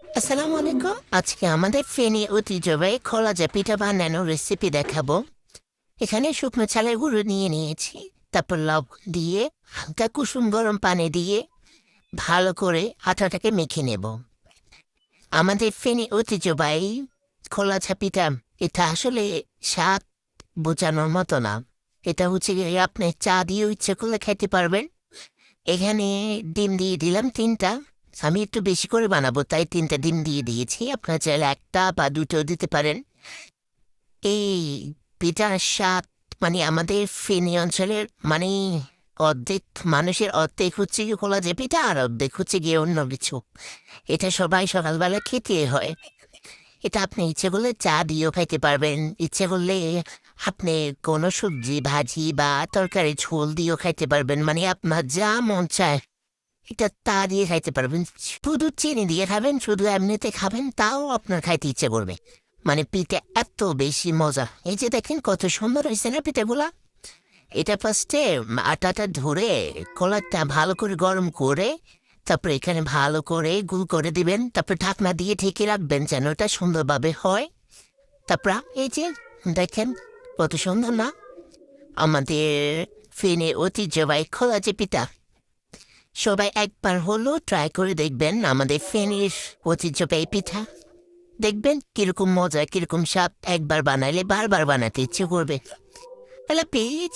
আসসালামু আলাইকুম। আজকে আমাদের ফেনী ঐতিহ্যবাহী খোলাজা পিঠা বানানোর রেসিপি দেখাবো। এখানে শুকনো চালের গুঁড়ো নিয়ে নিয়েছি, তারপর লবণ দিয়ে হালকা কুসুম গরম পানি দিয়ে ভালো করে আটাটাকে মেখে নেব। আমাদের ফেনী ঐতিহ্যবাহী খোলাজা পিঠা, এটা আসলে স্বাদ বোঝানোর মতো না। এটা হচ্ছে গিয়ে আপনি চা দিয়েও ইচ্ছে করলে খাইতে পারবেন। এখানে ডিম দিয়ে দিলাম ৩টা। আমি একটু বেশি করে বানাবো তাই ৩টা ডিম দিয়ে দিয়েছি। আপনার চাইলে ১টা বা ২টো দিতে পারেন। এই পিঠার স্বাদ মানে আমাদের ফেনী অঞ্চলের মানে অর্ধেক মানুষের অর্ধেক হচ্ছে গিয়ে খোলা যে পিঠা আর অর্ধেক হচ্ছে গিয়ে অন্য কিছু। এটা সবাই সকালবেলা খেতে হয়। এটা আপনি ইচ্ছে করলে চা দিয়েও খাইতে পারবেন, ইচ্ছে করলে আপনি কোনো সবজি ভাজি বা তরকারি ঝোল দিয়েও খাইতে পারবেন, মানে আপনার যা মন চায় এটা তা দিয়ে খাইতে পারবেন। শুধু চিনি দিয়ে খাবেন, শুধু এমনিতে খাবেন, তাও আপনার খাইতে ইচ্ছে করবে। মানে পিঠে এত বেশি মজা। এই যে দেখেন কত সুন্দর হয়েছে না পিঠেগুলা। এটা ফার্স্টে আটাটা ধরে কলারটা ভালো করে গরম করে তারপরে এখানে ভালো করে গুল করে দিবেন, তারপর ঢাকনা দিয়ে ঢেকে রাখবেন যেন ওটা সুন্দরভাবে হয়। তারপর এই যে দেখেন কত সুন্দর না আমাদের ফেনে ঐতিহ্যবাহী খোলা যে পিঠা। সবাই একবার হলো ট্রাই করে দেখবেন আমাদের ফেনীর ঐতিহ্যবাহী পিঠা। দেখবেন কিরকম মজা, কিরকম স্বাদ। একবার বানাইলে বারবার বানাতে ইচ্ছে করবে। তাহলে পেজ